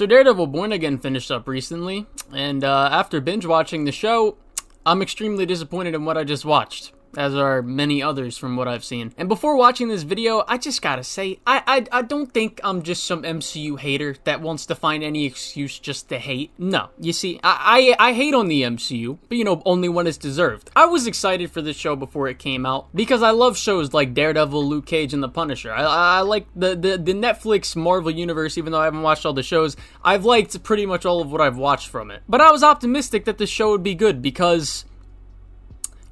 So Daredevil Born Again finished up recently, and after binge watching the show, I'm extremely disappointed in what I just watched, as are many others from what I've seen. And before watching this video, I just gotta say, I don't think I'm just some MCU hater that wants to find any excuse just to hate. No, you see, I hate on the MCU, but you know, only when it's deserved. I was excited for this show before it came out, because I love shows like Daredevil, Luke Cage, and The Punisher. I like the Netflix Marvel universe, even though I haven't watched all the shows. I've liked pretty much all of what I've watched from it. But I was optimistic that this show would be good, because...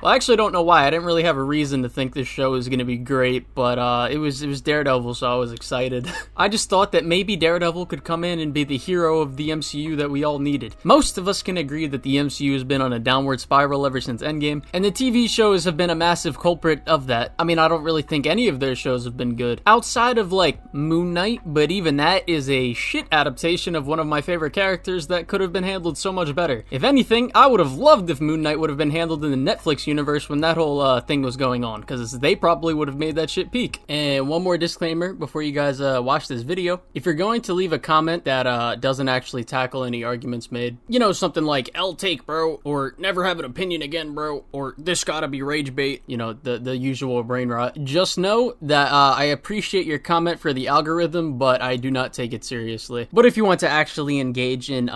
well, I actually don't know why. I didn't really have a reason to think this show was going to be great, but it was Daredevil, so I was excited. I just thought that maybe Daredevil could come in and be the hero of the MCU that we all needed. Most of us can agree that the MCU has been on a downward spiral ever since Endgame, and the TV shows have been a massive culprit of that. I mean, I don't really think any of their shows have been good, outside of, like, Moon Knight, but even that is a shit adaptation of one of my favorite characters that could have been handled so much better. If anything, I would have loved if Moon Knight would have been handled in the Netflix universe when that whole thing was going on, because they probably would have made that shit peak. And one more disclaimer before you guys watch this video: if you're going to leave a comment that doesn't actually tackle any arguments made, you know, something like "L take, bro," or "never have an opinion again, bro," or "this gotta be rage bait," you know, the usual brain rot, just know that I appreciate your comment for the algorithm, but I do not take it seriously. But if you want to actually engage in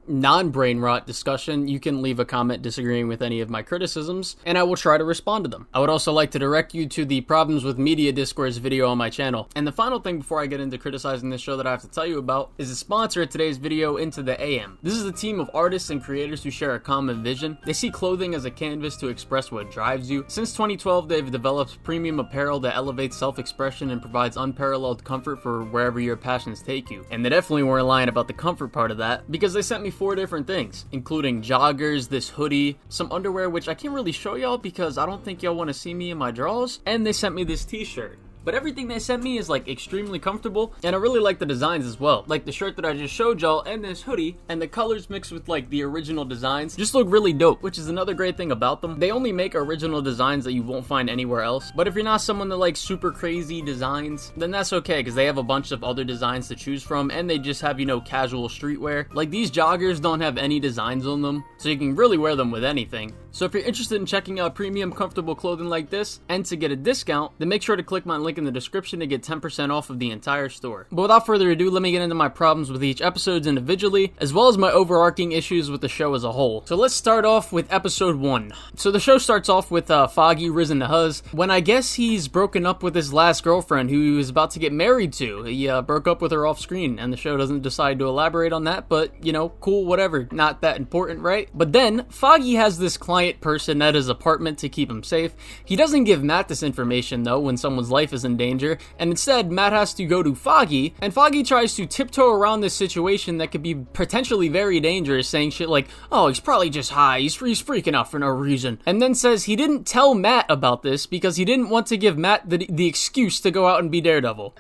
non-brain rot discussion, you can leave a comment disagreeing with any of my criticisms, and I will try to respond to them. I would also like to direct you to the Problems with Media Discourse video on my channel. And the final thing before I get into criticizing this show that I have to tell you about is the sponsor of today's video, Into the AM. This is a team of artists and creators who share a common vision. They see clothing as a canvas to express what drives you. Since 2012, they've developed premium apparel that elevates self-expression and provides unparalleled comfort for wherever your passions take you. And they definitely weren't lying about the comfort part of that, because they sent me 4 different things, including joggers, this hoodie, some underwear, which I can't really show y'all because I don't think y'all want to see me in my drawers, and they sent me this t-shirt. But everything they sent me is like extremely comfortable, and I really like the designs as well. Like the shirt that I just showed y'all and this hoodie, and the colors mixed with like the original designs just look really dope, which is another great thing about them. They only make original designs that you won't find anywhere else. But if you're not someone that likes super crazy designs, then that's okay, because they have a bunch of other designs to choose from, and they just have, you know, casual streetwear. Like these joggers don't have any designs on them, so you can really wear them with anything. So if you're interested in checking out premium comfortable clothing like this, and to get a discount, then make sure to click my link in the description to get 10% off of the entire store. But without further ado, let me get into my problems with each episode individually, as well as my overarching issues with the show as a whole. So let's start off with episode 1. So the show starts off with Foggy risen to Huz, when I guess he's broken up with his last girlfriend who he was about to get married to. He broke up with her off screen, and the show doesn't decide to elaborate on that, but you know, cool, whatever, not that important, right? But then, Foggy has this client person at his apartment to keep him safe. He doesn't give Matt this information though when someone's life is in danger, and instead Matt has to go to Foggy, and Foggy tries to tiptoe around this situation that could be potentially very dangerous, saying shit like, "Oh, he's probably just high, he's freaking out for no reason," and then says he didn't tell Matt about this because he didn't want to give Matt the excuse to go out and be Daredevil.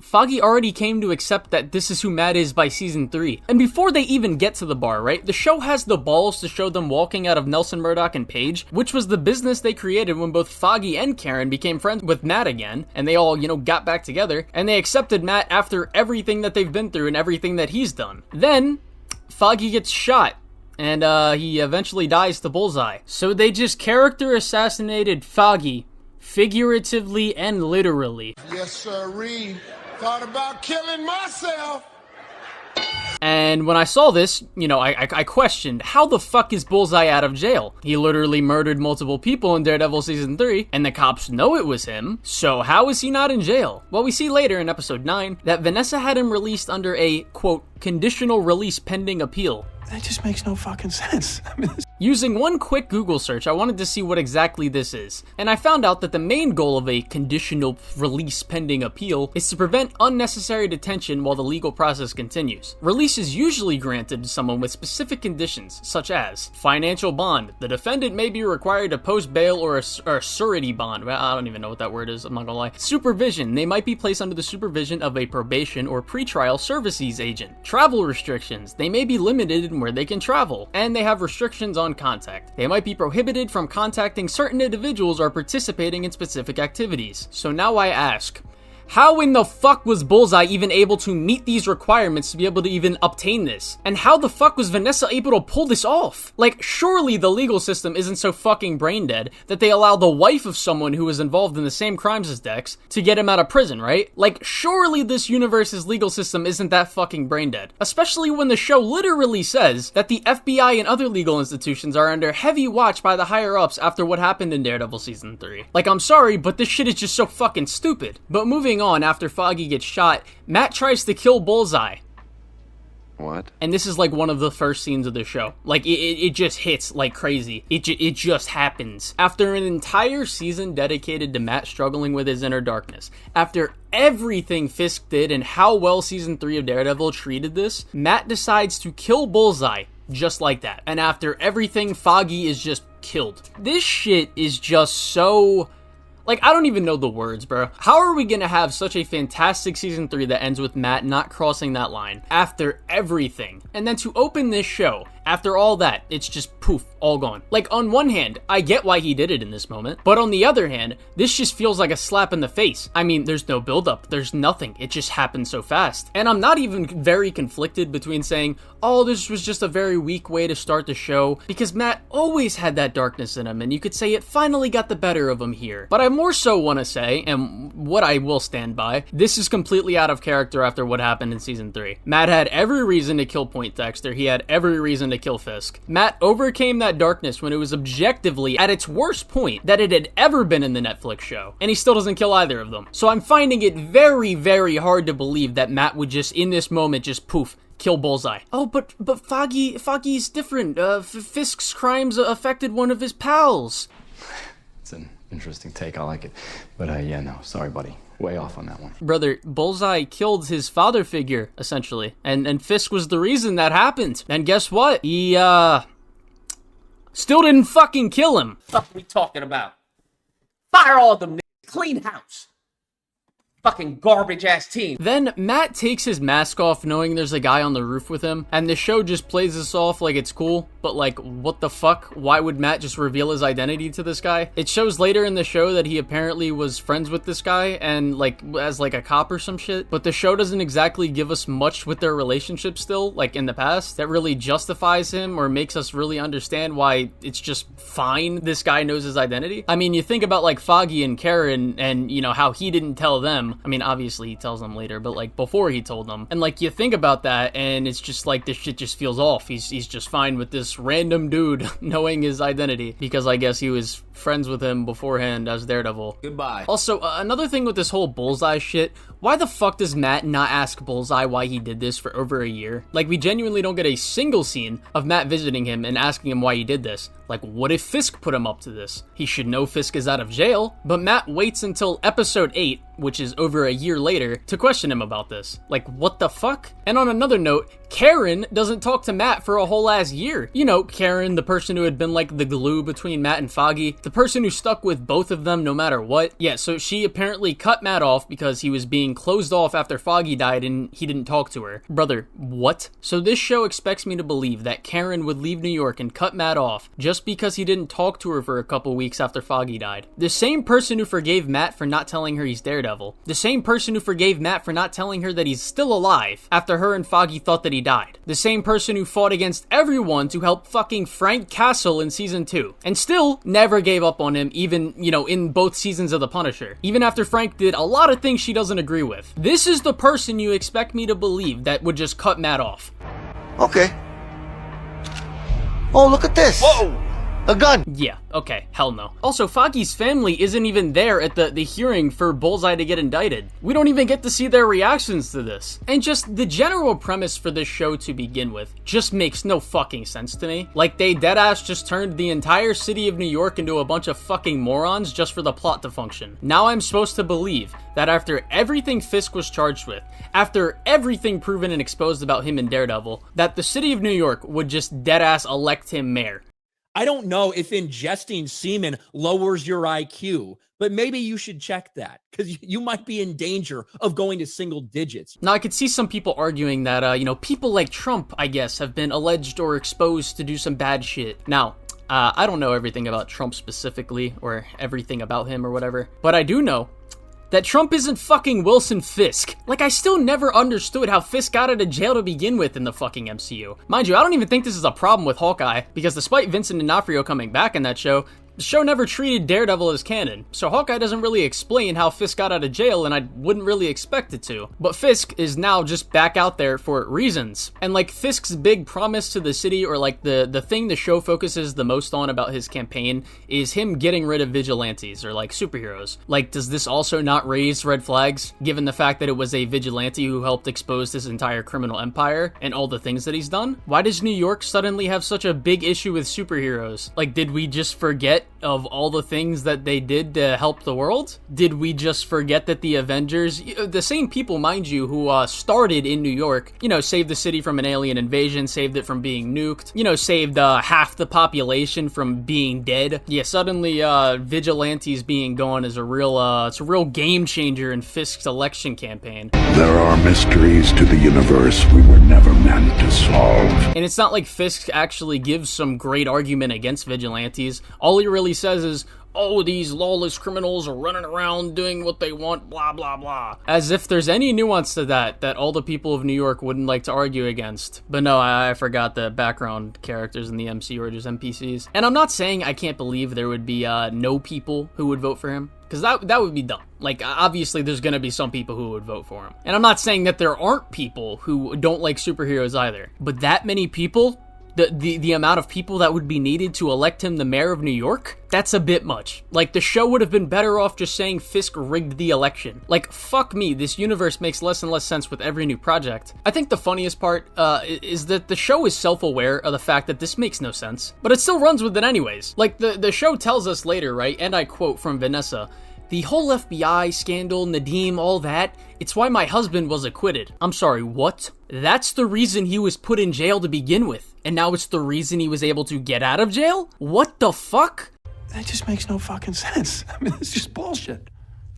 Foggy already came to accept that this is who Matt is by season 3. And before they even get to the bar, right, the show has the balls to show them walking out of Nelson Murdoch and Paige, which was the business they created when both Foggy and Karen became friends with Matt again, and they all, you know, got back together, and they accepted Matt after everything that they've been through and everything that he's done. Then, Foggy gets shot, and he eventually dies to Bullseye. So they just character assassinated Foggy, figuratively and literally. Yes, sirree. Thought about killing myself. And when I saw this, you know, I questioned, how the fuck is Bullseye out of jail? He literally murdered multiple people in Daredevil Season 3, and the cops know it was him, so how is he not in jail? Well, we see later in episode 9 that Vanessa had him released under a, quote, conditional release pending appeal. That just makes no fucking sense. I mean, Using one quick Google search, I wanted to see what exactly this is, and I found out that the main goal of a conditional release pending appeal is to prevent unnecessary detention while the legal process continues. Release is usually granted to someone with specific conditions, such as financial bond. The defendant may be required to post bail or a surety bond. Well, I don't even know what that word is, I'm not gonna lie. Supervision. They might be placed under the supervision of a probation or pretrial services agent. Travel restrictions. They may be limited in where they can travel, and they have restrictions on contact. They might be prohibited from contacting certain individuals or participating in specific activities. So now I ask, How in the fuck was Bullseye even able to meet these requirements to be able to even obtain this? And how the fuck was Vanessa able to pull this off? Like, surely the legal system isn't so fucking brain dead that they allow the wife of someone who was involved in the same crimes as Dex to get him out of prison, right? Like, surely this universe's legal system isn't that fucking brain dead. Especially when the show literally says that the FBI and other legal institutions are under heavy watch by the higher-ups after what happened in Daredevil Season 3. Like, I'm sorry, but this shit is just so fucking stupid. But moving on, after Foggy gets shot, Matt tries to kill Bullseye. What? And this is like one of the first scenes of the show. Like, it just hits like crazy. It just happens. After an entire season dedicated to Matt struggling with his inner darkness, after everything Fisk did and how well Season 3 of Daredevil treated this, Matt decides to kill Bullseye just like that. And after everything, Foggy is just killed. This shit is just so... Like, I don't even know the words, bro. How are we gonna have such a fantastic Season 3 that ends with Matt not crossing that line after everything? And then to open this show, after all that, it's just poof, all gone. Like, on one hand, I get why he did it in this moment, but on the other hand, this just feels like a slap in the face. I mean, there's no build-up, there's nothing, it just happened so fast. And I'm not even very conflicted between saying, oh, this was just a very weak way to start the show, because Matt always had that darkness in him, and you could say it finally got the better of him here. But I more so want to say, and what I will stand by, this is completely out of character after what happened in Season 3. Matt had every reason to kill Point Dexter, he had every reason to kill Fisk. Matt overcame that darkness when it was objectively at its worst point that it had ever been in the Netflix show, and he still doesn't kill either of them. So I'm finding it very, very hard to believe that Matt would just, in this moment, just poof, kill Bullseye. Oh, but Foggy's different. Fisk's crimes affected one of his pals. It's an interesting take, I like it. But yeah, no, sorry buddy. Way off on that one. Brother, Bullseye killed his father figure, essentially. And Fisk was the reason that happened. And guess what? He, still didn't fucking kill him. What the fuck are we talking about? Fire all of them niggas. Clean house. Fucking garbage ass team. Then Matt takes his mask off knowing there's a guy on the roof with him, and the show just plays this off like it's cool, but like, what the fuck? Why would Matt just reveal his identity to this guy? It shows later in the show that he apparently was friends with this guy and like as like a cop or some shit, but the show doesn't exactly give us much with their relationship still, like in the past, that really justifies him or makes us really understand why it's just fine this guy knows his identity. I mean, you think about like Foggy and Karen and, you know, how he didn't tell them. I mean, obviously he tells them later, but like before he told them. And like you think about that and it's just like this shit just feels off. He's just fine with this random dude knowing his identity because I guess he was friends with him beforehand as Daredevil. Goodbye. Also, another thing with this whole Bullseye shit, why the fuck does Matt not ask Bullseye why he did this for over a year? Like, we genuinely don't get a single scene of Matt visiting him and asking him why he did this. Like, what if Fisk put him up to this? He should know Fisk is out of jail, but Matt waits until episode 8, which is over a year later, to question him about this. Like, what the fuck? And on another note, Karen doesn't talk to Matt for a whole ass year. You know, Karen, the person who had been like the glue between Matt and Foggy, the person who stuck with both of them no matter what. Yeah, so she apparently cut Matt off because he was being closed off after Foggy died and he didn't talk to her. Brother, what? So this show expects me to believe that Karen would leave New York and cut Matt off just because he didn't talk to her for a couple weeks after Foggy died. The same person who forgave Matt for not telling her he's Daredevil. The same person who forgave Matt for not telling her that he's still alive after her and Foggy thought that he died. The same person who fought against everyone to help fucking Frank Castle in season 2. And still never gave up on him even, you know, in both seasons of The Punisher. Even after Frank did a lot of things she doesn't agree with. This is the person you expect me to believe that would just cut Matt off. Okay. Oh, look at this. Whoa! A gun. Yeah, okay, hell no. Also, Foggy's family isn't even there at the hearing for Bullseye to get indicted. We don't even get to see their reactions to this. And just the general premise for this show to begin with just makes no fucking sense to me. Like, they deadass just turned the entire city of New York into a bunch of fucking morons just for the plot to function. Now I'm supposed to believe that after everything Fisk was charged with, after everything proven and exposed about him in Daredevil, that the city of New York would just deadass elect him mayor. I don't know if ingesting semen lowers your IQ, but maybe you should check that because you might be in danger of going to single digits. Now, I could see some people arguing that, you know, people like Trump, I guess, have been alleged or exposed to do some bad shit. Now, I don't know everything about Trump specifically or everything about him or whatever, but I do know that Trump isn't fucking Wilson Fisk. Like, I still never understood how Fisk got out of jail to begin with in the fucking MCU. Mind you, I don't even think this is a problem with Hawkeye, because despite Vincent D'Onofrio coming back in that show, the show never treated Daredevil as canon, so Hawkeye doesn't really explain how Fisk got out of jail, and I wouldn't really expect it to. But Fisk is now just back out there for reasons. And like Fisk's big promise to the city, or like the thing the show focuses the most on about his campaign, is him getting rid of vigilantes, or like superheroes. Like, does this also not raise red flags, given the fact that it was a vigilante who helped expose this entire criminal empire and all the things that he's done? Why does New York suddenly have such a big issue with superheroes? Like, did we just forget of all the things that they did to help the world? Did we just forget that the Avengers, the same people, mind you, who started in New York, saved the city from an alien invasion, saved it from being nuked, saved half the population from being dead. Yeah, suddenly vigilantes being gone is a real game changer in Fisk's election campaign. There are mysteries to the universe we were never meant to solve. And it's not like Fisk actually gives some great argument against vigilantes. All he really says is, oh, these lawless criminals are running around doing what they want, blah, blah, blah. As if there's any nuance to that all the people of New York wouldn't like to argue against. But no, I forgot the background characters in the MCU are just NPCs. And I'm not saying I can't believe there would be no people who would vote for him, because that would be dumb. Like, obviously, there's gonna be some people who would vote for him. And I'm not saying that there aren't people who don't like superheroes either. But that many people, the amount of people that would be needed to elect him the mayor of New York, that's a bit much. Like, the show would have been better off just saying Fisk rigged the election. Like, fuck me, this universe makes less and less sense with every new project. I think the funniest part is that the show is self-aware of the fact that this makes no sense, but it still runs with it anyways. Like, the show tells us later, right, and I quote from Vanessa, "The whole FBI scandal, Nadeem, all that, it's why my husband was acquitted." I'm sorry, what? That's the reason he was put in jail to begin with, and now it's the reason he was able to get out of jail? What the fuck? That just makes no fucking sense. I mean, it's just bullshit.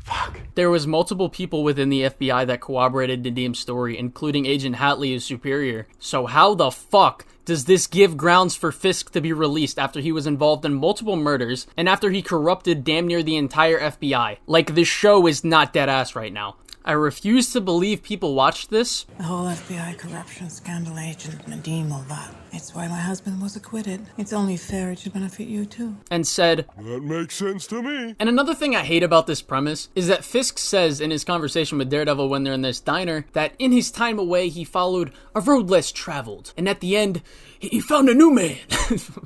Fuck. There was multiple people within the FBI that corroborated Nadeem's story, including Agent Hatley, his superior. So how the fuck does this give grounds for Fisk to be released after he was involved in multiple murders and after he corrupted damn near the entire FBI? Like, this show is not dead ass right now. I refuse to believe people watched this. The whole FBI corruption scandal, Agent Nadeem, all that. It's why my husband was acquitted. It's only fair it should benefit you too. And said, That makes sense to me. And another thing I hate about this premise is that Fisk says in his conversation with Daredevil when they're in this diner that in his time away he followed a road less traveled, and at the end he found a new man.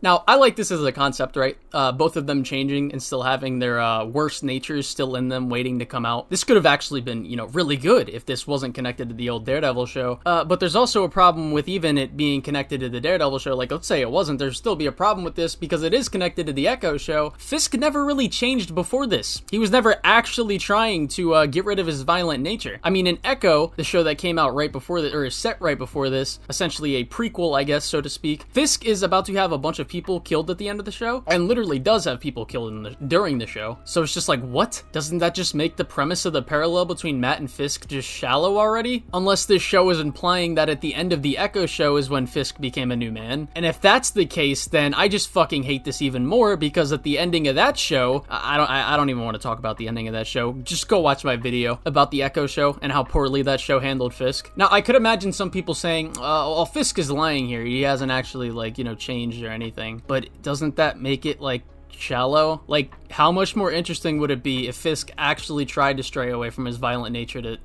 Now, I like this as a concept, right? Both of them changing and still having their worst natures still in them waiting to come out. This could have actually been, really good if this wasn't connected to the old Daredevil show. But there's also a problem with even it being connected to the Daredevil show. Like, let's say it wasn't, there'd still be a problem with this because it is connected to the Echo show. Fisk never really changed before this. He was never actually trying to get rid of his violent nature. I mean, in Echo, the show that came out right before this, or is set right before this, essentially a prequel, I guess, so to speak, Fisk is about to have a bunch of people killed at the end of the show, and literally does have people killed during the show. So it's just like, what? Doesn't that just make the premise of the parallel between Matt and Fisk just shallow already? Unless this show is implying that at the end of the Echo show is when Fisk became a new man. And if that's the case, then I just fucking hate this even more, because at the ending of that show, I don't even want to talk about the ending of that show. Just go watch my video about the Echo show and how poorly that show handled Fisk. Now, I could imagine some people saying, well, Fisk is lying here. He hasn't actually, changed or anything. But doesn't that make it, shallow? Like, how much more interesting would it be if Fisk actually tried to stray away from his violent nature to,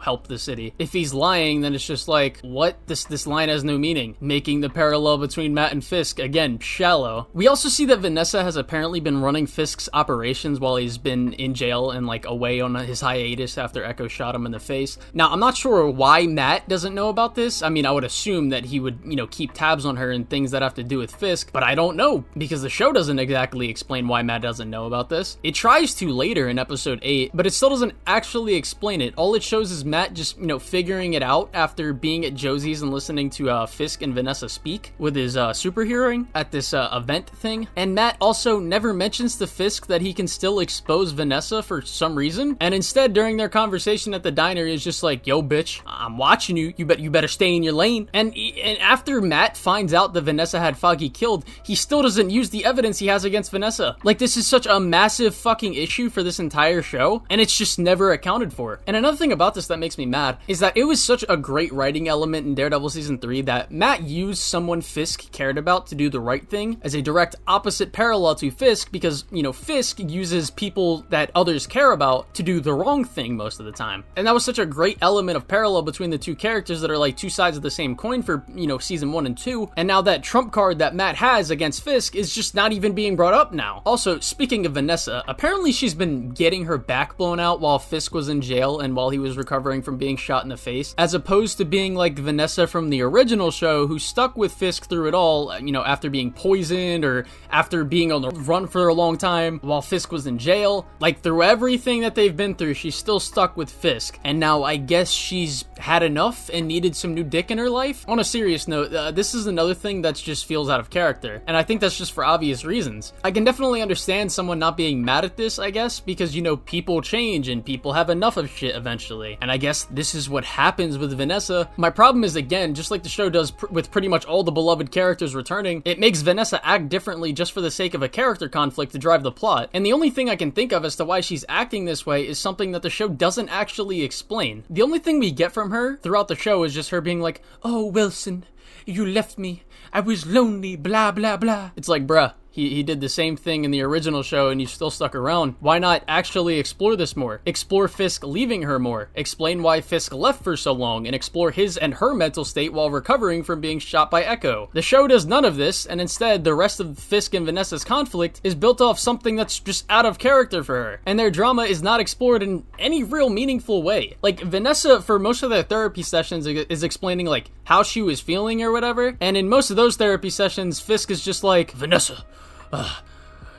help the city? If he's lying, then it's just like, what? This line has no meaning. Making the parallel between Matt and Fisk, again, shallow. We also see that Vanessa has apparently been running Fisk's operations while he's been in jail and, away on his hiatus after Echo shot him in the face. Now, I'm not sure why Matt doesn't know about this. I mean, I would assume that he would, keep tabs on her and things that have to do with Fisk, but I don't know, because the show doesn't exactly explain why Matt doesn't know about this. It tries to later in episode 8, but it still doesn't actually explain it. All it shows is Matt just, figuring it out after being at Josie's and listening to Fisk and Vanessa speak with his superheroing at this event thing. And Matt also never mentions to Fisk that he can still expose Vanessa for some reason. And instead, during their conversation at the diner, he's just like, yo, bitch, I'm watching you. You better stay in your lane. And after Matt finds out that Vanessa had Foggy killed, he still doesn't use the evidence he has against Vanessa. Like, this is such a a massive fucking issue for this entire show, and it's just never accounted for. And another thing about this that makes me mad is that it was such a great writing element in Daredevil Season 3 that Matt used someone Fisk cared about to do the right thing as a direct opposite parallel to Fisk, because, you know, Fisk uses people that others care about to do the wrong thing most of the time. And that was such a great element of parallel between the two characters that are like two sides of the same coin for, you know, Season 1 and 2. And now that trump card that Matt has against Fisk is just not even being brought up now. Also, speaking of Vanessa, apparently she's been getting her back blown out while Fisk was in jail and while he was recovering from being shot in the face, as opposed to being like Vanessa from the original show who stuck with Fisk through it all, you know, after being poisoned or after being on the run for a long time while Fisk was in jail. Like, through everything that they've been through, she's still stuck with Fisk. And now I guess she's had enough and needed some new dick in her life. On a serious note, this is another thing that just feels out of character, and I think that's just for obvious reasons. I can definitely understand someone not being mad at this, I guess, because, you know, people change and people have enough of shit eventually, and I guess this is what happens with Vanessa. My problem is, again, just like the show does with pretty much all the beloved characters returning, it makes Vanessa act differently just for the sake of a character conflict to drive the plot, and the only thing I can think of as to why she's acting this way is something that the show doesn't actually explain. The only thing we get from her throughout the show is just her being like, "Oh, Wilson, you left me. I was lonely, blah, blah, blah." It's like, bruh, he did the same thing in the original show and you still stuck around. Why not actually explore this more? Explore Fisk leaving her more. Explain why Fisk left for so long and explore his and her mental state while recovering from being shot by Echo. The show does none of this, and instead the rest of Fisk and Vanessa's conflict is built off something that's just out of character for her, and their drama is not explored in any real meaningful way. Like, Vanessa, for most of their therapy sessions, is explaining like how she was feeling or whatever, and in most of those therapy sessions, Fisk is just like, "Vanessa,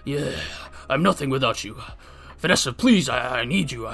yeah, I'm nothing without you. Vanessa, please, I need you."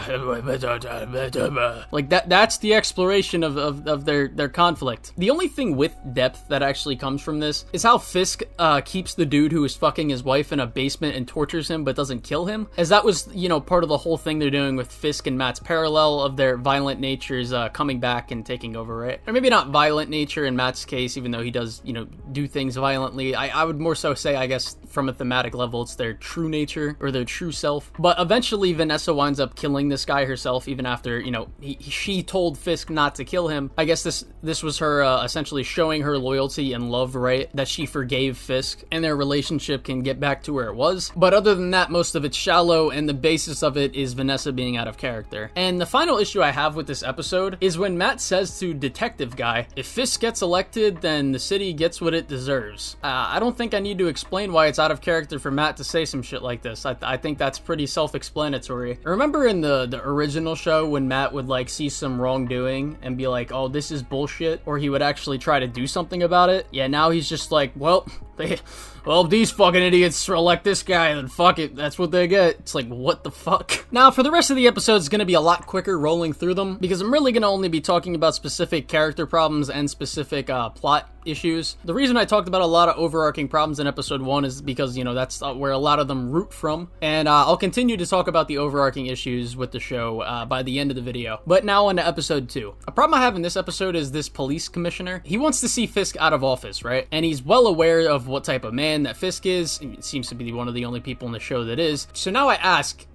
Like, that's the exploration of their conflict. The only thing with depth that actually comes from this is how Fisk keeps the dude who is fucking his wife in a basement and tortures him but doesn't kill him, as that was, you know, part of the whole thing they're doing with Fisk and Matt's parallel of their violent natures coming back and taking over, right? Or maybe not violent nature in Matt's case, even though he does, you know, do things violently. I would more so say, I guess, from a thematic level, it's their true nature or their true self. But eventually Vanessa winds up killing this guy herself, even after, you know, she told Fisk not to kill him. I guess this was her essentially showing her loyalty and love, right? That she forgave Fisk and their relationship can get back to where it was. But other than that, most of it's shallow, and the basis of it is Vanessa being out of character. And the final issue I have with this episode is when Matt says to Detective Guy, "If Fisk gets elected, then the city gets what it deserves." I don't think I need to explain why it's out of character for Matt to say some shit like this. I think that's pretty self-explanatory. Remember in the original show when Matt would like see some wrongdoing and be like, "Oh, this is bullshit," or he would actually try to do something about it? Yeah, now he's just like, "Well, if these fucking idiots elect this guy, then fuck it, that's what they get." It's like, what the fuck? Now, for the rest of the episode, it's gonna be a lot quicker rolling through them, because I'm really gonna only be talking about specific character problems and specific plot issues. The reason I talked about a lot of overarching problems in episode 1 is because, you know, that's where a lot of them root from, and I'll continue to talk about the overarching issues with the show by the end of the video. But now on to episode 2. A problem I have in this episode is this police commissioner. He wants to see Fisk out of office, right? And he's well aware of what type of man that Fisk is. It seems to be one of the only people in the show that is. So now I ask,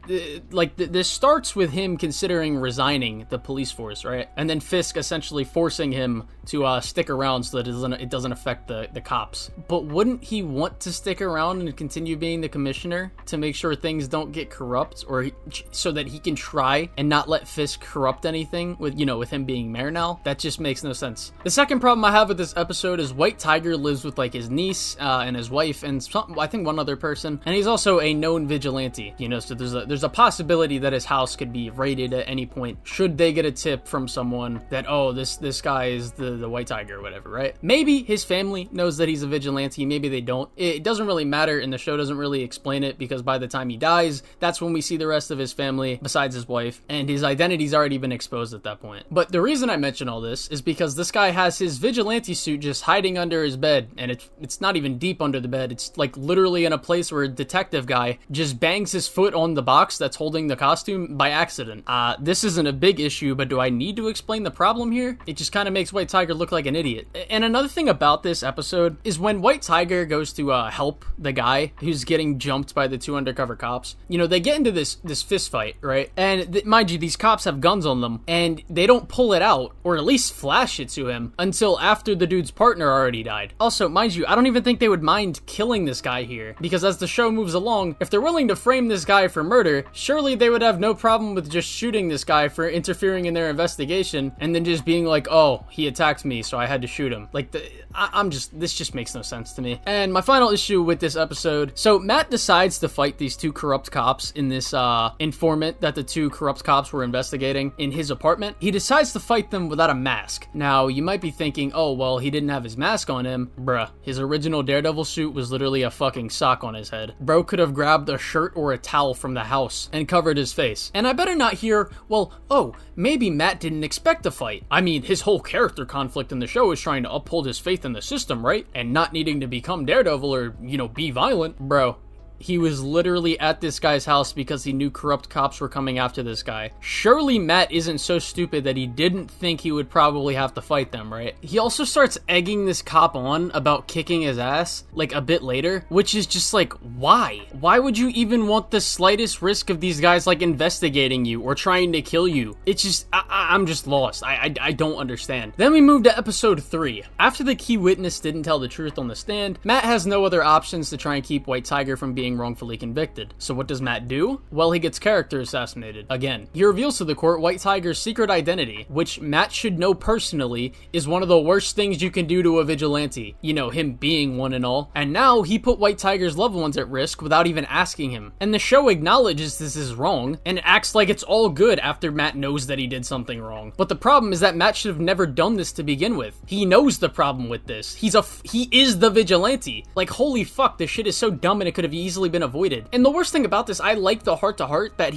this starts with him considering resigning the police force, right? And then Fisk essentially forcing him to stick around so that it doesn't affect the cops. But wouldn't he want to stick around and continue being the commissioner to make sure things don't get corrupt, or so that he can try and not let Fisk corrupt anything with him being mayor now? That just makes no sense. The second problem I have with this episode is White Tiger lives with like his niece and his wife and I think one other person, and he's also a known vigilante, you know, so there's a possibility that his house could be raided at any point should they get a tip from someone that, oh, this guy is the White Tiger or whatever, right? Maybe his family knows that he's a vigilante, maybe they don't. It doesn't really matter, and the show doesn't really explain it, because by the time he dies, that's when we see the rest of his family besides his wife, and his identity's already been exposed at that point. But the reason I mention all this is because this guy has his vigilante suit just hiding under his bed, and it's not even deep under the bed. It's like literally in a place where a detective guy just bangs his foot on the box that's holding the costume by accident. This isn't a big issue, but do I need to explain the problem here? It just kind of makes White Tiger look like an idiot. And And another thing about this episode is when White Tiger goes to help the guy who's getting jumped by the two undercover cops, you know, they get into this fist fight, right? And mind you, these cops have guns on them, and they don't pull it out, or at least flash it to him, until after the dude's partner already died. Also, mind you, I don't even think they would mind killing this guy here, because as the show moves along, if they're willing to frame this guy for murder, surely they would have no problem with just shooting this guy for interfering in their investigation, and then just being like, oh, he attacked me, so I had to shoot him. Like, this just makes no sense to me. And my final issue with this episode, so Matt decides to fight these two corrupt cops in this informant that the two corrupt cops were investigating in his apartment. He decides to fight them without a mask. Now, you might be thinking, oh, well, he didn't have his mask on him. Bruh, his original Daredevil suit was literally a fucking sock on his head. Bro could have grabbed a shirt or a towel from the house and covered his face. And I better not hear, well, oh, maybe Matt didn't expect a fight. I mean, his whole character conflict in the show is trying to uphold his faith in the system, right? And not needing to become Daredevil or, you know, be violent. Bro, he was literally at this guy's house because he knew corrupt cops were coming after this guy. Surely Matt isn't so stupid that he didn't think he would probably have to fight them, right? He also starts egging this cop on about kicking his ass, like, a bit later, which is just like, why? Why would you even want the slightest risk of these guys, like, investigating you or trying to kill you? It's just, I'm just lost. I don't understand. Then we move to episode 3. After the key witness didn't tell the truth on the stand, Matt has no other options to try and keep White Tiger from being wrongfully convicted. So what does Matt do? Well, he gets character assassinated. Again, he reveals to the court White Tiger's secret identity, which Matt should know personally is one of the worst things you can do to a vigilante. You know, him being one and all. And now he put White Tiger's loved ones at risk without even asking him. And the show acknowledges this is wrong and acts like it's all good after Matt knows that he did something wrong. But the problem is that Matt should have never done this to begin with. He knows the problem with this. He is the vigilante. Like, holy fuck, this shit is so dumb and it could have easily been avoided. And the worst thing about this, I like the heart-to-heart that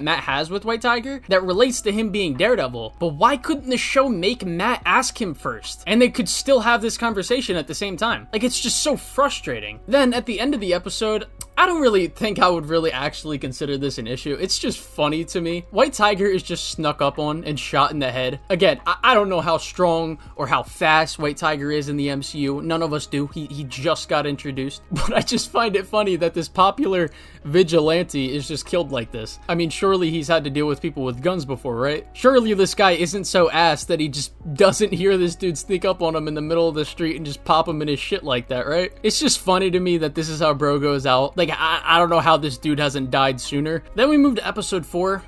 Matt has with White Tiger that relates to him being Daredevil. But why couldn't the show make Matt ask him first? And they could still have this conversation at the same time. Like, it's just so frustrating. Then at the end of the episode, I don't really think I would really actually consider this an issue. It's just funny to me. White Tiger is just snuck up on and shot in the head. Again, I don't know how strong or how fast White Tiger is in the MCU. None of us do. He just got introduced. But I just find it funny that this popular vigilante is just killed like this. I mean, surely he's had to deal with people with guns before, right? Surely this guy isn't so ass that he just doesn't hear this dude sneak up on him in the middle of the street and just pop him in his shit like that, right? It's just funny to me that this is how bro goes out. Like, I don't know how this dude hasn't died sooner. Then we move to episode 4.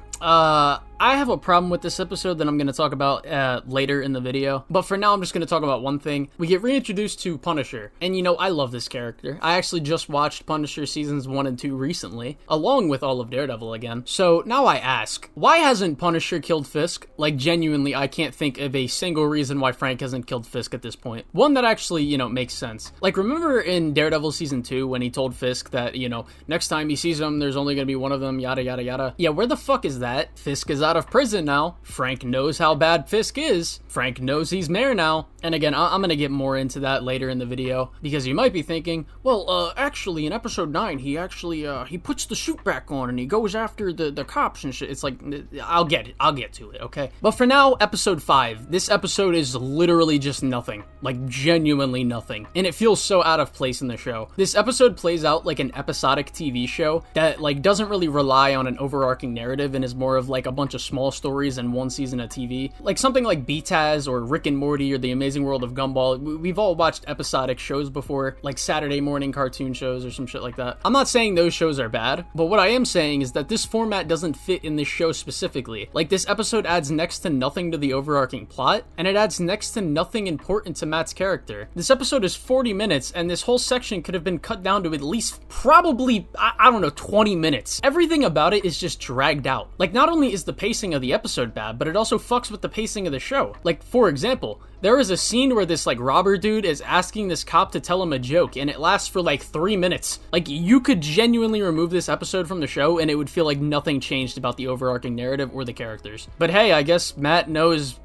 I have a problem with this episode that I'm going to talk about later in the video, but for now I'm just going to talk about one thing. We get reintroduced to Punisher, and you know, I love this character. I actually just watched Punisher seasons 1 and 2 recently, along with all of Daredevil again. So now I ask, why hasn't Punisher killed Fisk? Like, genuinely, I can't think of a single reason why Frank hasn't killed Fisk at this point. One that actually, you know, makes sense. Like, remember in Daredevil season 2 when he told Fisk that, you know, next time he sees him, there's only going to be one of them, yada, yada, yada. Yeah, where the fuck is that? Fisk is out of prison now. Frank knows how bad Fisk is. Frank knows he's mayor now. And again, I'm gonna get more into that later in the video, because you might be thinking, well, actually in episode 9, he actually, he puts the suit back on and he goes after the cops and shit. It's like, I'll get to it, okay? But for now, episode 5. This episode is literally just nothing. Like, genuinely nothing. And it feels so out of place in the show. This episode plays out like an episodic TV show that, like, doesn't really rely on an overarching narrative and is more of like a bunch of small stories in one season of TV. Like something like BTAS or Rick and Morty or The Amazing World of Gumball. We've all watched episodic shows before, like Saturday morning cartoon shows or some shit like that. I'm not saying those shows are bad, but what I am saying is that this format doesn't fit in this show specifically. Like, this episode adds next to nothing to the overarching plot, and it adds next to nothing important to Matt's character. This episode is 40 minutes, and this whole section could have been cut down to at least probably, I don't know, 20 minutes. Everything about it is just dragged out. Like, not only is the pacing of the episode bad, but it also fucks with the pacing of the show. Like, for example, there is a scene where this, like, robber dude is asking this cop to tell him a joke, and it lasts for, like, 3 minutes. Like, you could genuinely remove this episode from the show, and it would feel like nothing changed about the overarching narrative or the characters. But hey, I guess Matt knows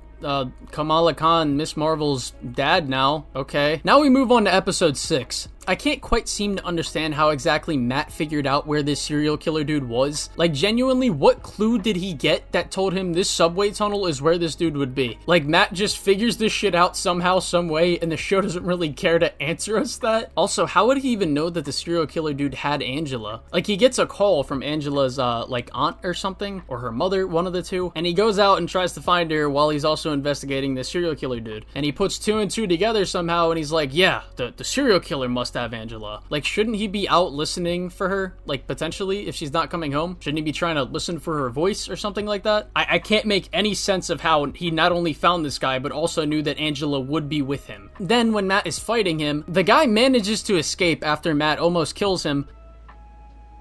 Kamala Khan, Miss Marvel's dad now. Okay. Now we move on to episode 6. I can't quite seem to understand how exactly Matt figured out where this serial killer dude was. Like, genuinely, what clue did he get that told him this subway tunnel is where this dude would be? Like, Matt just figures this shit out somehow, some way, and the show doesn't really care to answer us that. Also, how would he even know that the serial killer dude had Angela? Like, he gets a call from Angela's, like, aunt or something, or her mother, one of the two, and he goes out and tries to find her while he's also investigating the serial killer dude. And he puts 2 and 2 together somehow, and he's like, yeah, the serial killer must have Angela. Like, shouldn't he be out listening for her? Like, potentially, if she's not coming home? Shouldn't he be trying to listen for her voice or something like that? I can't make any sense of how he not only found this guy, but also knew that Angela would be with him. Then, when Matt is fighting him, the guy manages to escape after Matt almost kills him.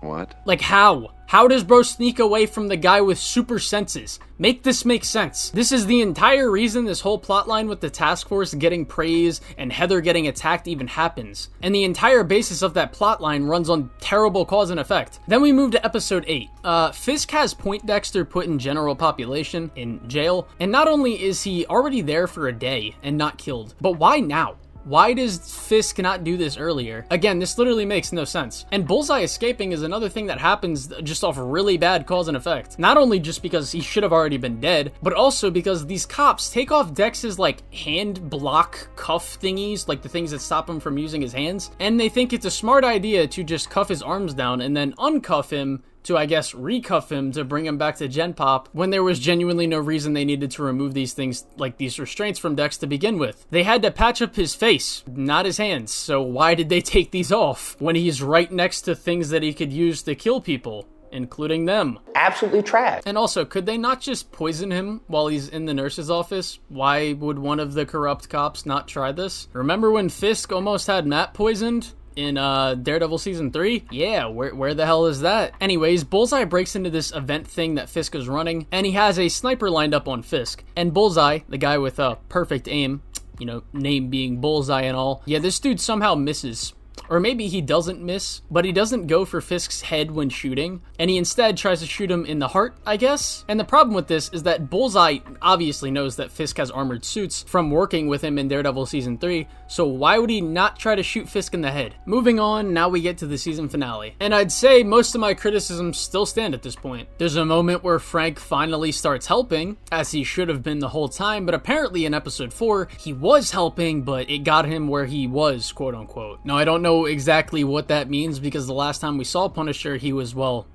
What? Like, how? How does bro sneak away from the guy with super senses? Make this make sense. This is the entire reason this whole plotline with the task force getting praise and Heather getting attacked even happens. And the entire basis of that plotline runs on terrible cause and effect. Then we move to episode 8. Fisk has Poindexter put in general population in jail. And not only is he already there for a day and not killed, but why now? Why does Fisk not do this earlier? Again, this literally makes no sense. And Bullseye escaping is another thing that happens just off really bad cause and effect. Not only just because he should have already been dead, but also because these cops take off Dex's like hand block cuff thingies, like the things that stop him from using his hands, and they think it's a smart idea to just cuff his arms down and then uncuff him to, I guess, recuff him to bring him back to Gen Pop when there was genuinely no reason they needed to remove these things, like these restraints from Dex to begin with. They had to patch up his face, not his hands, so why did they take these off when he's right next to things that he could use to kill people? Including them. Absolutely trash. And also, could they not just poison him while he's in the nurse's office? Why would one of the corrupt cops not try this? Remember when Fisk almost had Matt poisoned in Daredevil season 3? Yeah, where the hell is that? Anyways, Bullseye breaks into this event thing that Fisk is running, and he has a sniper lined up on Fisk. And Bullseye, the guy with perfect aim, you know, name being Bullseye and all, yeah, this dude somehow misses. Or maybe he doesn't miss, but he doesn't go for Fisk's head when shooting, and he instead tries to shoot him in the heart, I guess? And the problem with this is that Bullseye obviously knows that Fisk has armored suits from working with him in Daredevil Season 3, so why would he not try to shoot Fisk in the head? Moving on, now we get to the season finale. And I'd say most of my criticisms still stand at this point. There's a moment where Frank finally starts helping, as he should have been the whole time, but apparently in episode 4, he was helping, but it got him where he was, quote unquote. Now, I don't know exactly what that means because the last time we saw Punisher, he was, well,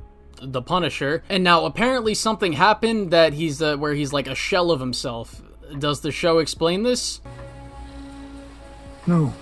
the Punisher. And now apparently something happened that he's where he's like a shell of himself. Does the show explain this? No.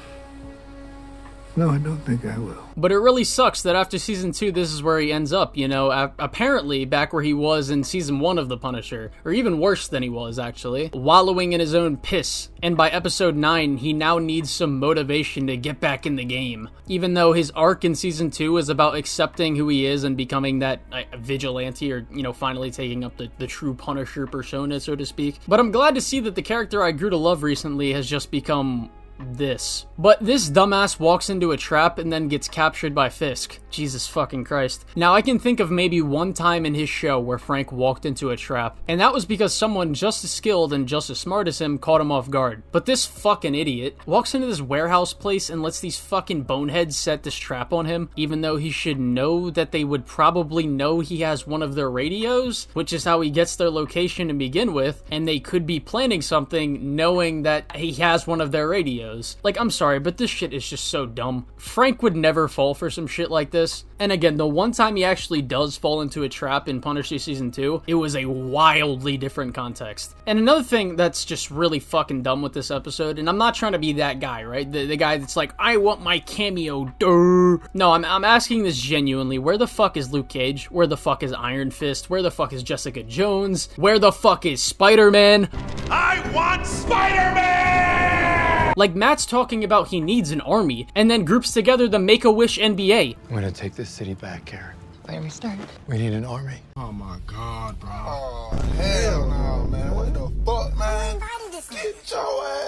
No, I don't think I will. But it really sucks that after season 2, this is where he ends up, you know, apparently back where he was in season 1 of The Punisher, or even worse than he was, actually, wallowing in his own piss. And by episode 9, he now needs some motivation to get back in the game. Even though his arc in season 2 is about accepting who he is and becoming that vigilante, or, you know, finally taking up the true Punisher persona, so to speak. But I'm glad to see that the character I grew to love recently has just become this. But this dumbass walks into a trap and then gets captured by Fisk. Jesus fucking Christ. Now, I can think of maybe one time in his show where Frank walked into a trap, and that was because someone just as skilled and just as smart as him caught him off guard. But this fucking idiot walks into this warehouse place and lets these fucking boneheads set this trap on him, even though he should know that they would probably know he has one of their radios, which is how he gets their location to begin with, and they could be planning something knowing that he has one of their radios. Like, I'm sorry, but this shit is just so dumb. Frank would never fall for some shit like this. And again, the one time he actually does fall into a trap in Punisher Season 2, it was a wildly different context. And another thing that's just really fucking dumb with this episode, and I'm not trying to be that guy, right? The guy that's like, I want my cameo, duh. No, I'm asking this genuinely. Where the fuck is Luke Cage? Where the fuck is Iron Fist? Where the fuck is Jessica Jones? Where the fuck is Spider-Man? I want Spider-Man! Like, Matt's talking about he needs an army, and then groups together the Make-A-Wish NBA. I'm gonna take this city back, Karen. Where we start? We need an army. Oh my God, bro. Oh, hell no, man. What the fuck, man? Get your ass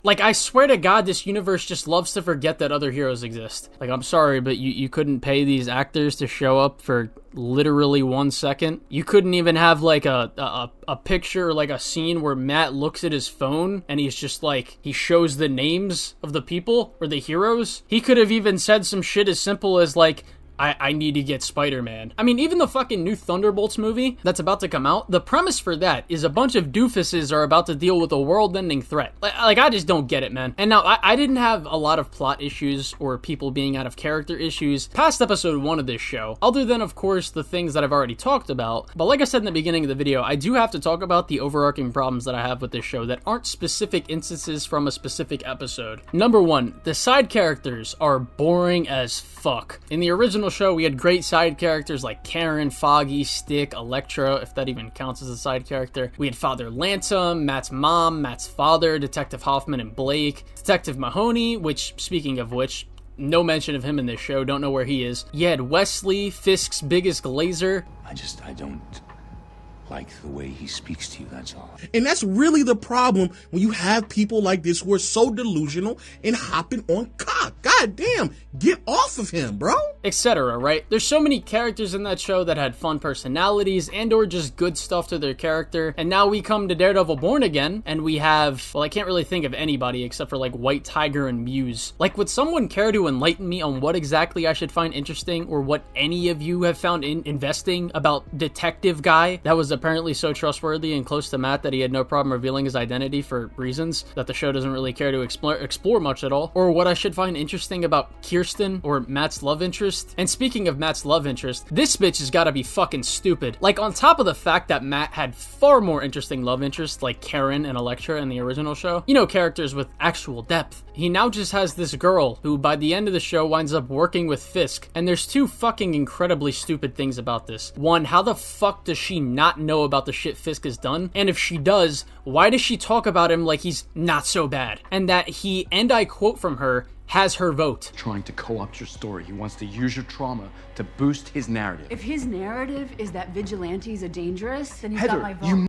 Like, I swear to God, this universe just loves to forget that other heroes exist. Like, I'm sorry, but you couldn't pay these actors to show up for literally 1 second. You couldn't even have like a picture, like a scene where Matt looks at his phone and he's just like, he shows the names of the people or the heroes. He could have even said some shit as simple as like, I need to get Spider-Man. I mean, even the fucking new Thunderbolts movie that's about to come out, the premise for that is a bunch of doofuses are about to deal with a world-ending threat. Like, I just don't get it, man. And now, I didn't have a lot of plot issues or people being out of character issues past episode 1 of this show, other than, of course, the things that I've already talked about. But like I said in the beginning of the video, I do have to talk about the overarching problems that I have with this show that aren't specific instances from a specific episode. Number 1, the side characters are boring as fuck. In the original show, we had great side characters like Karen, Foggy, Stick, Elektra, if that even counts as a side character. We had Father Lantom, Matt's mom, Matt's father, Detective Hoffman and Blake, Detective Mahoney, which, speaking of which, no mention of him in this show, don't know where he is. You had Wesley, Fisk's biggest glazer. I don't like the way he speaks to you, that's all. And that's really the problem when you have people like this who are so delusional and hopping on cock. God damn, get off of him, bro. Etc., right? There's so many characters in that show that had fun personalities and or just good stuff to their character. And now we come to Daredevil Born Again and we have, well, I can't really think of anybody except for like White Tiger and Muse. Like, would someone care to enlighten me on what exactly I should find interesting or what any of you have found investing about Detective Guy that was apparently so trustworthy and close to Matt that he had no problem revealing his identity for reasons that the show doesn't really care to explore much at all? Or what I should find interesting about Kirsten or Matt's love interest? And speaking of Matt's love interest, this bitch has gotta be fucking stupid. Like, on top of the fact that Matt had far more interesting love interests like Karen and Elektra in the original show, you know, characters with actual depth, he now just has this girl who by the end of the show winds up working with Fisk. And there's two fucking incredibly stupid things about this. One, how the fuck does she not know about the shit Fisk has done? And if she does, why does she talk about him like he's not so bad? And that he, and I quote from her, has her vote. Trying to co-opt your story. He wants to use your trauma to boost his narrative. If his narrative is that vigilantes are dangerous, then he's Heather, got my vote.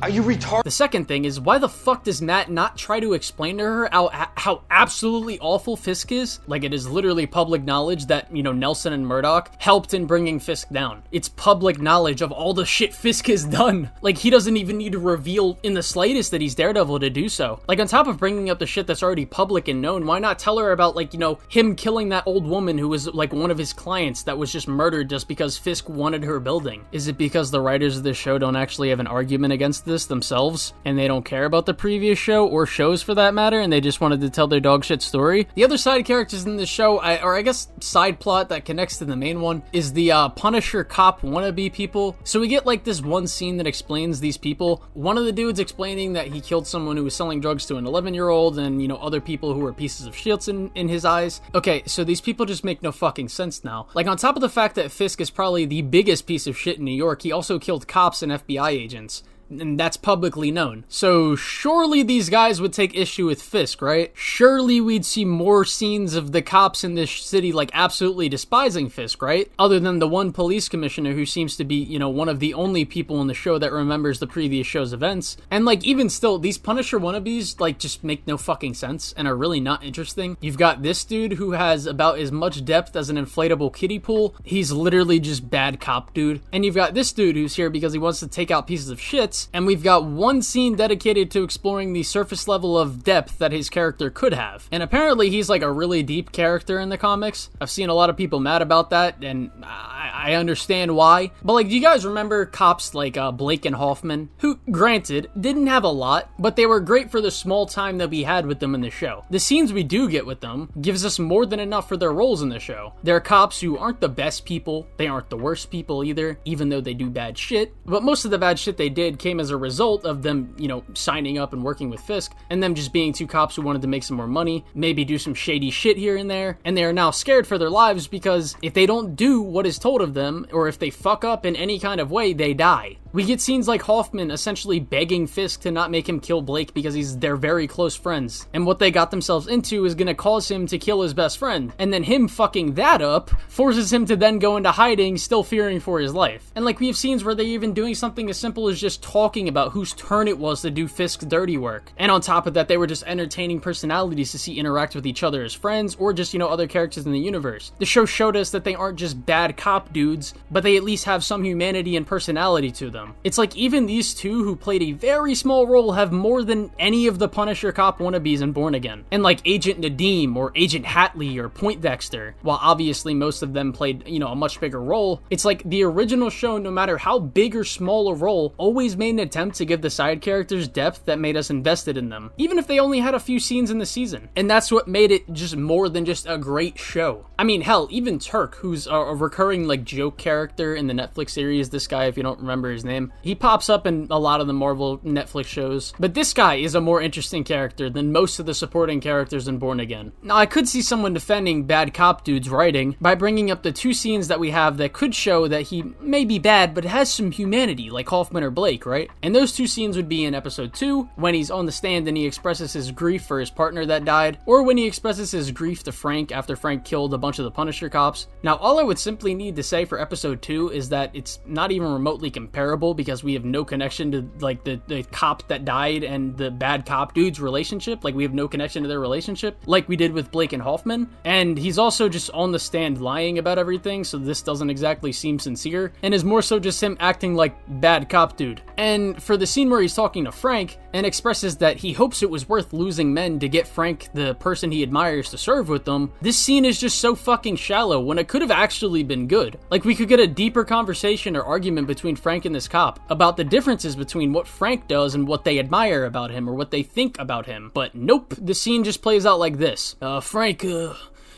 Are you retarded? The second thing is, why the fuck does Matt not try to explain to her how absolutely awful Fisk is? Like, it is literally public knowledge that, you know, Nelson and Murdoch helped in bringing Fisk down. It's public knowledge of all the shit Fisk has done. Like, he doesn't even need to reveal in the slightest that he's Daredevil to do so. Like, on top of bringing up the shit that's already public and known, why not tell her about, like, you know, him killing that old woman who was, like, one of his clients that was just murdered just because Fisk wanted her building? Is it because the writers of this show don't actually have an argument against this themselves and they don't care about the previous show or shows for that matter and they just wanted to tell their dog shit story? The other side characters in this show, or I guess side plot that connects to the main one, is the Punisher cop wannabe people. So we get like this one scene that explains these people. One of the dudes explaining that he killed someone who was selling drugs to an 11-year-old and, you know, other people who were pieces of shit in his eyes. Okay, so these people just make no fucking sense now. Like, on top of the fact that Fisk is probably the biggest piece of shit in New York, he also killed cops and FBI agents. And that's publicly known. So surely these guys would take issue with Fisk, right? Surely we'd see more scenes of the cops in this city like absolutely despising Fisk, right? Other than the one police commissioner who seems to be, you know, one of the only people in the show that remembers the previous show's events. And like, even still, these Punisher wannabes like just make no fucking sense and are really not interesting. You've got this dude who has about as much depth as an inflatable kiddie pool. He's literally just bad cop dude. And you've got this dude who's here because he wants to take out pieces of shit. And we've got one scene dedicated to exploring the surface level of depth that his character could have. And apparently he's like a really deep character in the comics. I've seen a lot of people mad about that, and I understand why. But like, do you guys remember cops like Blake and Hoffman, who, granted, didn't have a lot, but they were great for the small time that we had with them in the show. The scenes we do get with them gives us more than enough for their roles in the show. They're cops who aren't the best people, they aren't the worst people either, even though they do bad shit. But most of the bad shit they did came as a result of them, you know, signing up and working with Fisk, and them just being two cops who wanted to make some more money, maybe do some shady shit here and there, and they are now scared for their lives because if they don't do what is told of them, or if they fuck up in any kind of way, they die. We get scenes like Hoffman essentially begging Fisk to not make him kill Blake because they're very close friends, and what they got themselves into is gonna cause him to kill his best friend, and then him fucking that up forces him to then go into hiding, still fearing for his life. And like, we have scenes where they're even doing something as simple as just talking about whose turn it was to do Fisk's dirty work, and on top of that, they were just entertaining personalities to see interact with each other as friends, or just, other characters in the universe. The show showed us that they aren't just bad cop dudes, but they at least have some humanity and personality to them. It's like even these two, who played a very small role, have more than any of the Punisher cop wannabes in Born Again. And like Agent Nadeem or Agent Hatley or Poindexter, while obviously most of them played, a much bigger role, it's like the original show, no matter how big or small a role, always made an attempt to give the side characters depth that made us invested in them, even if they only had a few scenes in the season. And that's what made it just more than just a great show. I mean, hell, even Turk, who's a recurring like joke character in the Netflix series, this guy, if you don't remember his name, he pops up in a lot of the Marvel Netflix shows, but this guy is a more interesting character than most of the supporting characters in Born Again. Now, I could see someone defending bad cop dude's writing by bringing up the two scenes that we have that could show that he may be bad, but has some humanity, like Hoffman or Blake, right? And those two scenes would be in episode 2, when he's on the stand and he expresses his grief for his partner that died, or when he expresses his grief to Frank after Frank killed a bunch of the Punisher cops. Now, all I would simply need to say for episode 2 is that it's not even remotely comparable, because we have no connection to like the cop that died and the bad cop dude's relationship. Like, we have no connection to their relationship like we did with Blake and Hoffman. And he's also just on the stand lying about everything, so this doesn't exactly seem sincere, and is more so just him acting like bad cop dude. And for the scene where he's talking to Frank and expresses that he hopes it was worth losing men to get Frank, the person he admires, to serve with them, this scene is just so fucking shallow when it could have actually been good. Like, we could get a deeper conversation or argument between Frank and this cop about the differences between what Frank does and what they admire about him or what they think about him. But nope, the scene just plays out like this. Frank,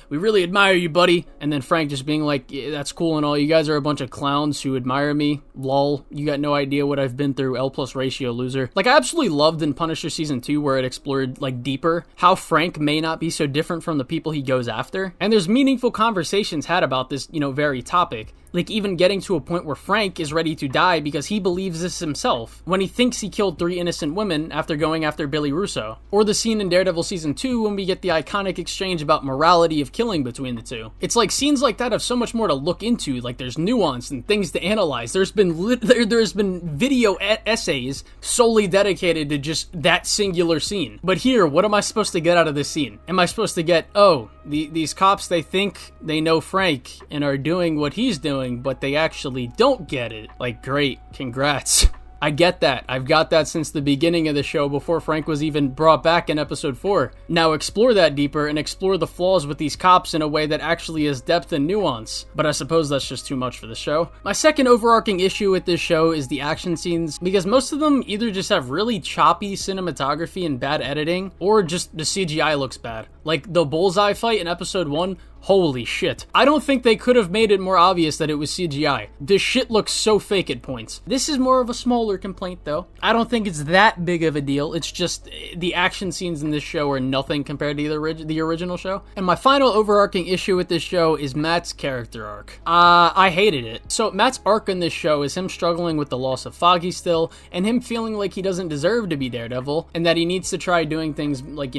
we really admire you, buddy. And then Frank just being like, yeah, that's cool and all. You guys are a bunch of clowns who admire me. Lol. You got no idea what I've been through. L plus ratio, loser. Like, I absolutely loved in Punisher Season 2 where it explored, like, deeper how Frank may not be so different from the people he goes after. And there's meaningful conversations had about this, very topic. Like, even getting to a point where Frank is ready to die because he believes this himself, when he thinks he killed 3 innocent women after going after Billy Russo. Or the scene in Daredevil Season 2 when we get the iconic exchange about morality of killing between the two. It's like scenes like that have so much more to look into. Like, there's nuance and things to analyze. There's been video essays solely dedicated to just that singular scene. But here, what am I supposed to get out of this scene? Am I supposed to get, these cops, they think they know Frank and are doing what he's doing, but they actually don't get it. Like, great, congrats. I get that. I've got that since the beginning of the show, before Frank was even brought back in episode 4. Now explore that deeper and explore the flaws with these cops in a way that actually has depth and nuance. But I suppose that's just too much for the show. My second overarching issue with this show is the action scenes, because most of them either just have really choppy cinematography and bad editing, or just the CGI looks bad. Like the bullseye fight in episode 1, holy shit. I don't think they could have made it more obvious that it was CGI. This shit looks so fake at points. This is more of a smaller complaint though. I don't think it's that big of a deal. It's just the action scenes in this show are nothing compared to the original show. And my final overarching issue with this show is Matt's character arc. I hated it. So Matt's arc in this show is him struggling with the loss of Foggy still, and him feeling like he doesn't deserve to be Daredevil, and that he needs to try doing things like,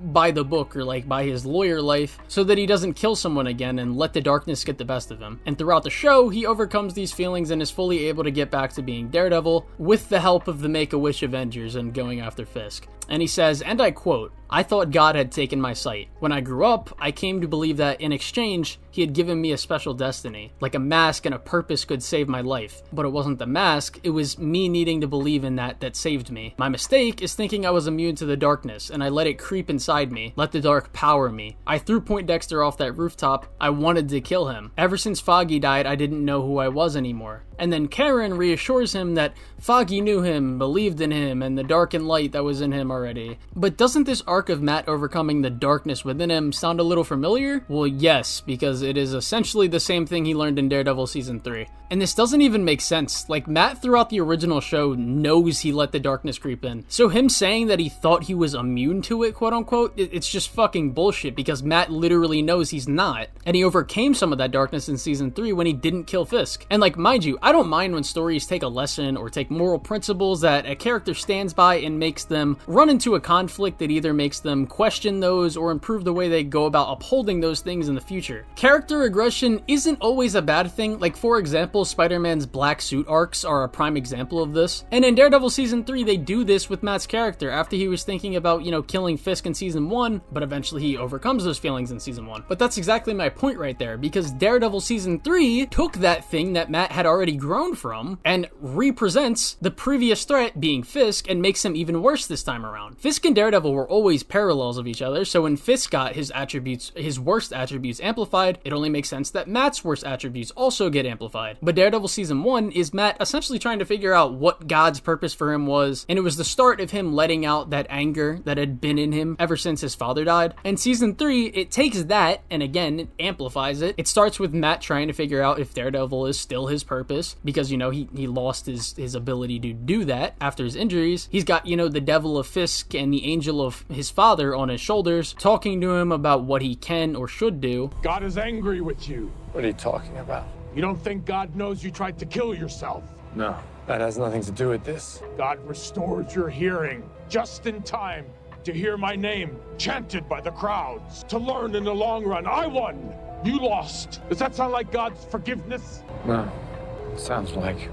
by the book, or like by his lawyer life, so that he doesn't kill someone again and let the darkness get the best of him. And throughout the show, he overcomes these feelings and is fully able to get back to being Daredevil with the help of the Make-A-Wish Avengers and going after Fisk. And he says, and I quote, "I thought God had taken my sight. When I grew up, I came to believe that in exchange, he had given me a special destiny, like a mask and a purpose could save my life. But it wasn't the mask, it was me needing to believe in that saved me. My mistake is thinking I was immune to the darkness, and I let it creep inside me, let the dark power me. I threw Poindexter off that rooftop. I wanted to kill him. Ever since Foggy died, I didn't know who I was anymore." And then Karen reassures him that Foggy knew him, believed in him, and the dark and light that was in him already. But doesn't this arc of Matt overcoming the darkness within him sound a little familiar? Well, yes, because it is essentially the same thing he learned in Daredevil Season 3. And this doesn't even make sense. Like, Matt throughout the original show knows he let the darkness creep in. So him saying that he thought he was immune to it, quote unquote, it's just fucking bullshit, because Matt literally knows he's not. And he overcame some of that darkness in Season 3 when he didn't kill Fisk. And like, mind you, I don't mind when stories take a lesson or take moral principles that a character stands by and makes them run into a conflict that either makes them question those or improve the way they go about upholding those things in the future. Character regression isn't always a bad thing. Like, for example, Spider-Man's black suit arcs are a prime example of this. And in Daredevil Season 3, they do this with Matt's character after he was thinking about, killing Fisk in Season 1, but eventually he overcomes those feelings in Season 1. But that's exactly my point right there, because Daredevil Season 3 took that thing that Matt had already grown from and represents the previous threat being Fisk and makes him even worse this time around. Fisk and Daredevil were always parallels of each other, so when Fisk got his worst attributes amplified, it only makes sense that Matt's worst attributes also get amplified. But Daredevil Season 1 is Matt essentially trying to figure out what God's purpose for him was, and it was the start of him letting out that anger that had been in him ever since his father died. And Season 3, it takes that, and again, it amplifies it. It starts with Matt trying to figure out if Daredevil is still his purpose, because, he lost his ability to do that after his injuries. He's got, the devil of Fisk and the angel of his father on his shoulders, talking to him about what he can or should do. God is angry with you. What are you talking about? You don't think God knows you tried to kill yourself? No, that has nothing to do with this. God restored your hearing just in time to hear my name chanted by the crowds. To learn in the long run, I won, you lost. Does that sound like God's forgiveness? No, sounds like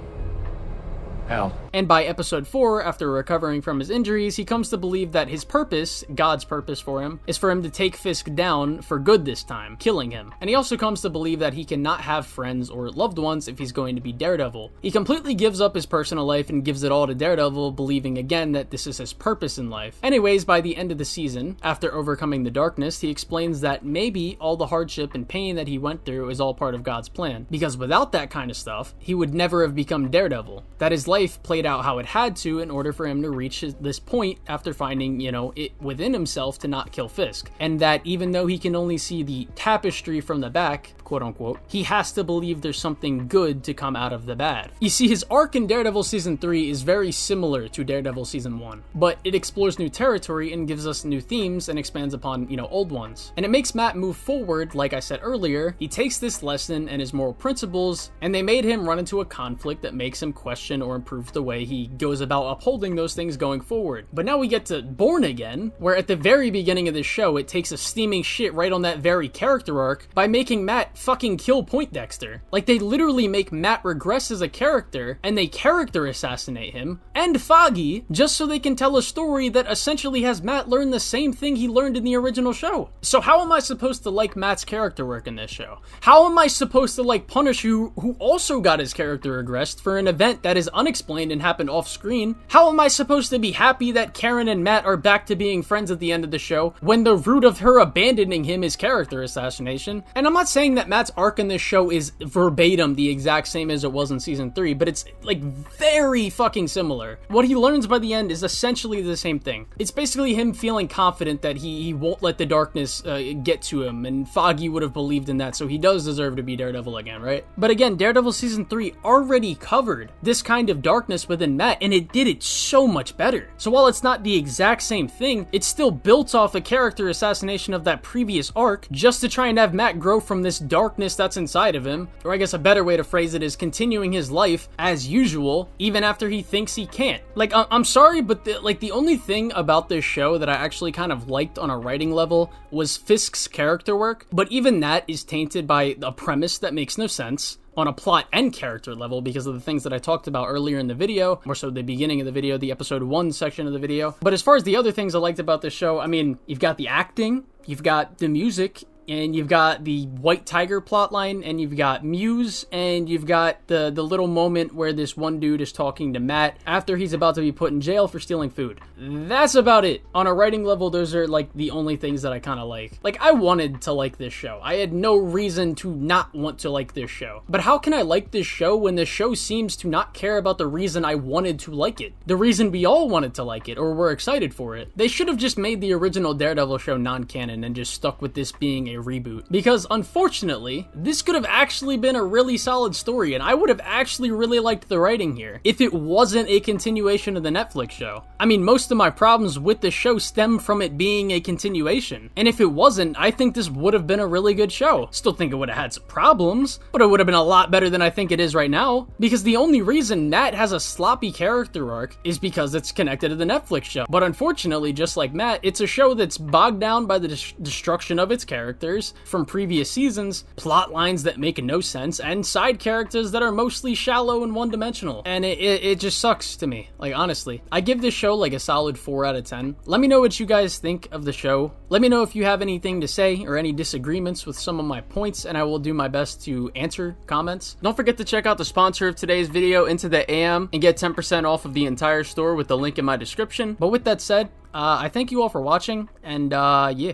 hell. And by episode 4, after recovering from his injuries, he comes to believe that his purpose, God's purpose for him, is for him to take Fisk down for good this time, killing him. And he also comes to believe that he cannot have friends or loved ones if he's going to be Daredevil. He completely gives up his personal life and gives it all to Daredevil, believing again that this is his purpose in life. Anyways, by the end of the season, after overcoming the darkness, he explains that maybe all the hardship and pain that he went through is all part of God's plan. Because without that kind of stuff, he would never have become Daredevil. That his life played out how it had to in order for him to reach this point after finding, it within himself to not kill Fisk. And that even though he can only see the tapestry from the back, quote unquote, he has to believe there's something good to come out of the bad. You see, his arc in Daredevil Season 3 is very similar to Daredevil Season 1, but it explores new territory and gives us new themes and expands upon, old ones. And it makes Matt move forward, like I said earlier. He takes this lesson and his moral principles, and they made him run into a conflict that makes him question or improve the way he goes about upholding those things going forward. But now we get to Born Again, where at the very beginning of this show, it takes a steaming shit right on that very character arc by making Matt fucking kill Poindexter. Like, they literally make Matt regress as a character, and they character assassinate him and Foggy just so they can tell a story that essentially has Matt learn the same thing he learned in the original show. So how am I supposed to like Matt's character work in this show? How am I supposed to like Punisher, who also got his character regressed for an event that is unexplained and happened off screen? How am I supposed to be happy that Karen and Matt are back to being friends at the end of the show when the root of her abandoning him is character assassination? And I'm not saying that Matt's arc in this show is verbatim the exact same as it was in Season 3, but it's like very fucking similar. What he learns by the end is essentially the same thing. It's basically him feeling confident that he won't let the darkness get to him, and Foggy would have believed in that, so he does deserve to be Daredevil again, right? But again, Daredevil Season 3 already covered this kind of darkness within Matt, and it did it so much better. So while it's not the exact same thing, it's still built off a character assassination of that previous arc just to try and have Matt grow from this darkness that's inside of him. Or I guess a better way to phrase it is continuing his life as usual, even after he thinks he can't. Like, I'm sorry, but the only thing about this show that I actually kind of liked on a writing level was Fisk's character work, but even that is tainted by a premise that makes no sense on a plot and character level because of the things that I talked about earlier in the video, more so the beginning of the video, the episode 1 section of the video. But as far as the other things I liked about this show, I mean, you've got the acting, you've got the music, and you've got the White Tiger plotline, and you've got Muse, and you've got the little moment where this one dude is talking to Matt after he's about to be put in jail for stealing food. That's about it. On a writing level, those are like the only things that I kind of like. Like, I wanted to like this show. I had no reason to not want to like this show. But how can I like this show when the show seems to not care about the reason I wanted to like it? The reason we all wanted to like it, or were excited for it. They should have just made the original Daredevil show non-canon and just stuck with this being a a reboot. Because unfortunately, this could have actually been a really solid story, and I would have actually really liked the writing here if it wasn't a continuation of the Netflix show. I mean, most of my problems with the show stem from it being a continuation, and if it wasn't, I think this would have been a really good show. Still think it would have had some problems, but it would have been a lot better than I think it is right now, because the only reason Nat has a sloppy character arc is because it's connected to the Netflix show. But unfortunately, just like Matt, it's a show that's bogged down by the destruction of its characters from previous seasons, plot lines that make no sense, and side characters that are mostly shallow and one-dimensional. And it just sucks to me, like, honestly. I give this show like a solid 4 out of 10. Let me know what you guys think of the show. Let me know if you have anything to say or any disagreements with some of my points, and I will do my best to answer comments. Don't forget to check out the sponsor of today's video, Into the AM, and get 10% off of the entire store with the link in my description. But with that said, I thank you all for watching, and yeah.